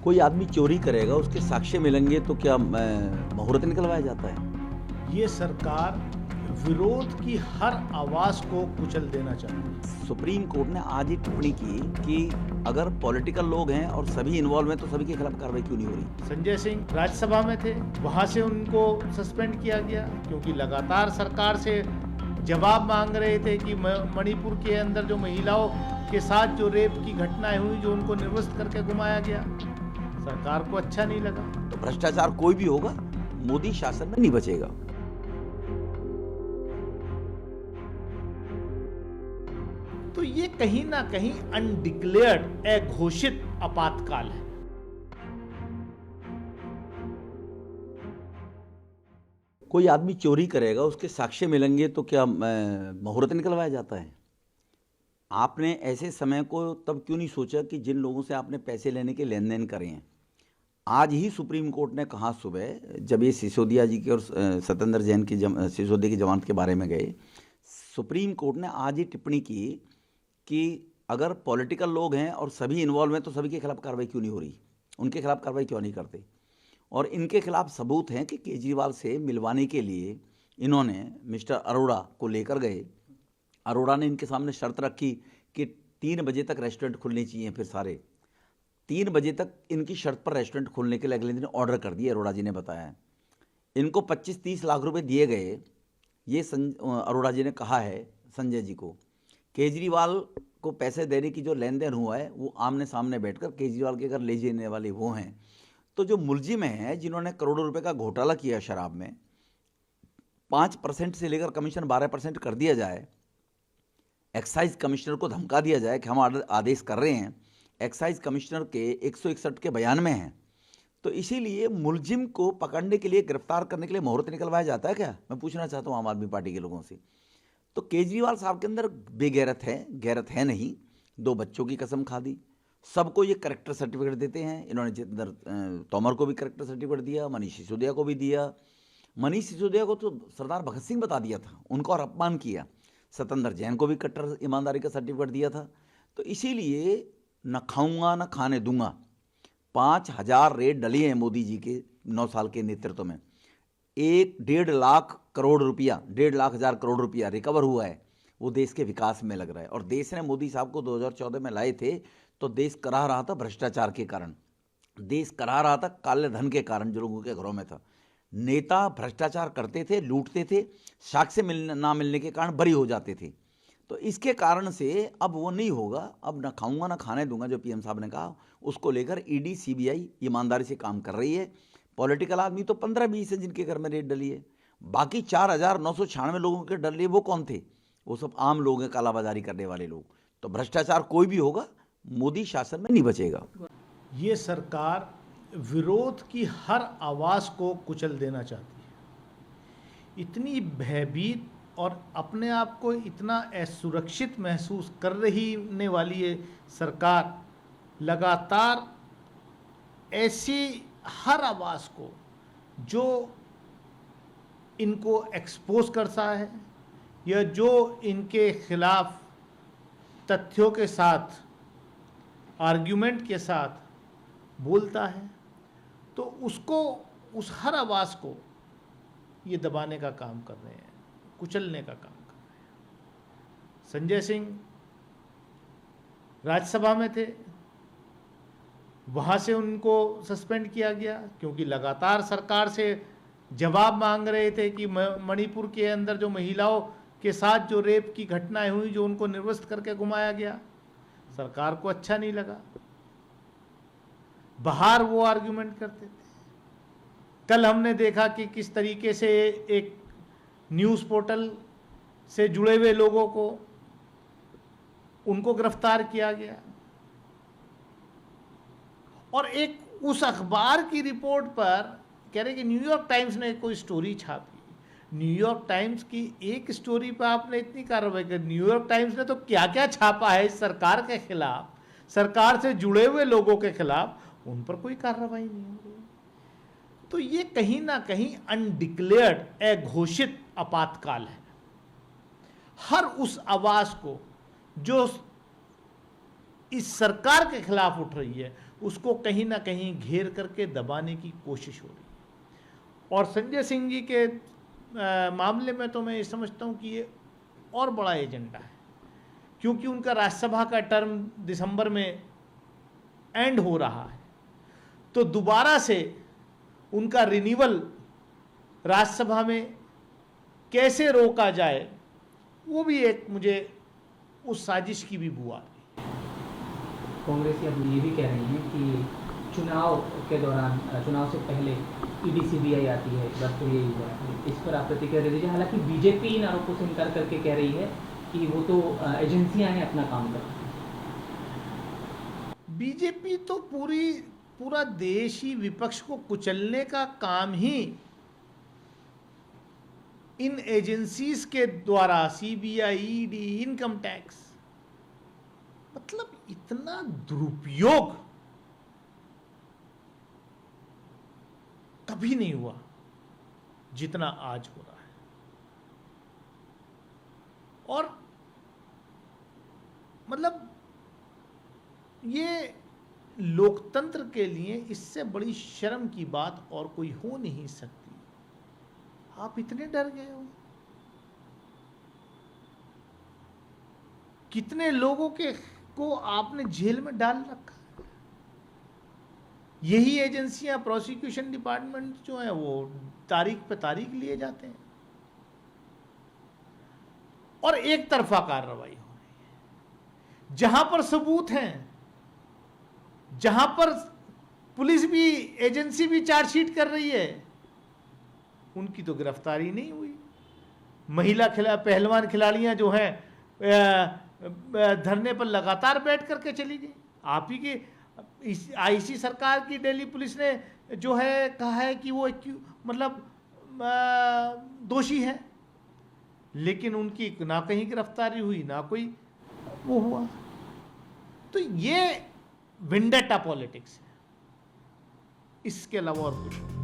कोई आदमी चोरी करेगा, उसके साक्ष्य मिलेंगे तो क्या मुहूर्त निकलवाया जाता है? ये सरकार विरोध की हर आवाज को कुचल देना चाहती है। सुप्रीम कोर्ट ने आज ही टिप्पणी की कि अगर पॉलिटिकल लोग हैं और सभी इन्वॉल्व हैं तो सभी के खिलाफ कार्रवाई क्यों नहीं हो रही? संजय सिंह राज्यसभा में थे, वहां से उनको सस्पेंड किया गया क्योंकि लगातार सरकार से जवाब मांग रहे थे कि मणिपुर के अंदर जो महिलाओं के साथ जो रेप की घटनाएं हुई, जो उनको निर्वस्त करके घुमाया गया, सरकार को अच्छा नहीं लगा। तो भ्रष्टाचार कोई भी होगा, मोदी शासन में नहीं बचेगा। तो ये कहीं ना कहीं अनडिक्लेयर्ड, अघोषित आपातकाल है। कोई आदमी चोरी करेगा, उसके साक्ष्य मिलेंगे तो क्या मुहूर्त निकलवाया जाता है? आपने ऐसे समय को तब क्यों नहीं सोचा कि जिन लोगों से आपने पैसे लेने के लेन देन करे हैं? आज ही सुप्रीम कोर्ट ने कहा सुबह, जब ये सिसोदिया जी के और सत्येंद्र जैन की सिसोदिया की जमानत के बारे में गए, सुप्रीम कोर्ट ने आज ही टिप्पणी की कि अगर पॉलिटिकल लोग हैं और सभी इन्वॉल्व हैं तो सभी के खिलाफ कार्रवाई क्यों नहीं हो रही, उनके खिलाफ कार्रवाई क्यों नहीं करते? और इनके खिलाफ सबूत हैं कि केजरीवाल से मिलवाने के लिए इन्होंने मिस्टर अरोड़ा को लेकर गए। अरोड़ा ने इनके सामने शर्त रखी कि 3 बजे तक रेस्टोरेंट खुलने चाहिए, फिर सारे 3 बजे तक इनकी शर्त पर रेस्टोरेंट खोलने के लिए अगले दिन ऑर्डर कर दिए। अरोड़ा जी ने बताया इनको 25-30 लाख रुपए दिए गए। ये अरोड़ा जी ने कहा है संजय जी को, केजरीवाल को पैसे देने की जो लेन देन हुआ है वो आमने सामने बैठकर केजरीवाल के घर ले जाने वाले वो हैं। तो जो मुलजिम हैं जिन्होंने करोड़ों रुपए का घोटाला किया शराब में, 5% से लेकर कमीशन 12% कर दिया जाए, एक्साइज कमिश्नर को धमका दिया जाए कि हम आदेश कर रहे हैं, एक्साइज कमिश्नर के 161 के बयान में है। तो इसीलिए मुलजिम को पकड़ने के लिए, गिरफ्तार करने के लिए मुहूर्त निकलवाया जाता है क्या? मैं पूछना चाहता हूँ आम आदमी पार्टी के लोगों से। तो केजरीवाल साहब के अंदर बेगैरत है, गैरत है नहीं। 2 बच्चों की कसम खा दी, सबको ये करेक्टर सर्टिफिकेट देते हैं। इन्होंने जितेंद्र तोमर को भी करेक्टर सर्टिफिकेट दिया, मनीष सिसोदिया को भी दिया। मनीष सिसोदिया को तो सरदार भगत सिंह बता दिया था, उनको और अपमान किया। सत्येंद्र जैन को भी कट्टर ईमानदारी का सर्टिफिकेट दिया था। तो इसीलिए न खाऊंगा न खाने दूंगा। 5000 रेड डली हैं मोदी जी के 9 साल के नेतृत्व में। 1.5 लाख करोड़ रुपया, 1.5 लाख हजार करोड़ रुपया रिकवर हुआ है। वो देश के विकास में लग रहा है। और देश ने मोदी साहब को 2014 में लाए थे तो देश कराह रहा था भ्रष्टाचार के कारण, देश कराह रहा था काले धन के कारण जो लोगों के घरों में था। नेता भ्रष्टाचार करते थे, लूटते थे, साक्ष्य ना मिलने के कारण बरी हो जाते थे। तो इसके कारण से अब वो नहीं होगा। अब ना खाऊंगा ना खाने दूंगा जो पीएम साहब ने कहा, उसको लेकर ईडी सीबीआई ईमानदारी से काम कर रही है। पॉलिटिकल आदमी तो 15-20 है जिनके घर में रेड डली है, बाकी 4996 लोगों के डर लिए वो कौन थे? वो सब आम लोग हैं, कालाबाजारी करने वाले लोग। तो भ्रष्टाचार कोई भी होगा, मोदी शासन में नहीं बचेगा। ये सरकार विरोध की हर आवाज को कुचल देना चाहती है। इतनी भयभीत और अपने आप को इतना असुरक्षित महसूस कर रही वाली ये सरकार लगातार ऐसी हर आवाज को जो इनको एक्सपोज करता है या जो इनके खिलाफ तथ्यों के साथ, आर्ग्यूमेंट के साथ बोलता है, तो उसको, उस हर आवाज को ये दबाने का काम कर रहे हैं, कुचलने का काम कर रहे हैं। संजय सिंह राज्यसभा में थे, वहां से उनको सस्पेंड किया गया क्योंकि लगातार सरकार से जवाब मांग रहे थे कि मणिपुर के अंदर जो महिलाओं के साथ जो रेप की घटनाएं हुई, जो उनको निर्वस्त करके घुमाया गया, सरकार को अच्छा नहीं लगा। बाहर वो आर्ग्यूमेंट करते थे। कल हमने देखा कि किस तरीके से एक न्यूज़ पोर्टल से जुड़े हुए लोगों को, उनको गिरफ्तार किया गया। और एक उस अखबार की रिपोर्ट पर कह रहे कि न्यूयॉर्क टाइम्स ने कोई स्टोरी छापी। न्यूयॉर्क टाइम्स की एक स्टोरी पर आपने इतनी कार्रवाई कर, न्यूयॉर्क टाइम्स ने तो क्या क्या छापा है इस सरकार के खिलाफ, सरकार से जुड़े हुए लोगों के खिलाफ, उन पर कोई कार्रवाई नहीं हो रही। तो ये कहीं ना कहीं अनडिक्लेयर्ड, अघोषित आपातकाल है। हर उस आवाज को जो इस सरकार के खिलाफ उठ रही है, उसको कहीं ना कहीं घेर करके दबाने की कोशिश हो रही है। और संजय सिंह जी के मामले में तो मैं ये समझता हूँ कि ये और बड़ा एजेंडा है, क्योंकि उनका राज्यसभा का टर्म दिसंबर में एंड हो रहा है, तो दोबारा से उनका रिन्यूअल राज्यसभा में कैसे रोका जाए, वो भी एक मुझे उस साजिश की भी बुआ रही। कांग्रेस अब ये भी कह रही है कि चुनाव के दौरान, चुनाव से पहले ईडी सीबीआई आती है, बस तो यही हुआ है। इस पर आप प्रतिक्रिया दे दीजिए। हालांकि बीजेपी इन आरोपों से इनकार करके कह रही है कि वो तो एजेंसियां हैं, अपना काम कर रही हैं। बीजेपी तो पूरा देश ही विपक्ष को कुचलने का काम ही इन एजेंसीज के द्वारा, सीबीआई, ईडी, इनकम टैक्स, मतलब इतना दुरुपयोग कभी नहीं हुआ जितना आज हो रहा है। और मतलब ये लोकतंत्र के लिए इससे बड़ी शर्म की बात और कोई हो नहीं सकती। आप इतने डर गए हो, कितने लोगों को आपने जेल में डाल रखा है। यही एजेंसियां, प्रोसिक्यूशन डिपार्टमेंट जो है वो तारीख पे तारीख लिए जाते हैं और एक तरफा कार्रवाई हो रही है। जहां पर सबूत हैं, जहां पर पुलिस भी, एजेंसी भी चार्जशीट कर रही है, उनकी तो गिरफ्तारी नहीं हुई। महिला पहलवान खिलाड़ियां जो हैं धरने पर लगातार बैठ करके चली गई। आप ही की आईसी सरकार की दिल्ली पुलिस ने जो है कहा है कि वो मतलब दोषी है, लेकिन उनकी ना कहीं गिरफ्तारी हुई, ना कोई वो हुआ। तो ये वेंडेटा पॉलिटिक्स है, इसके अलावा और कुछ नहीं।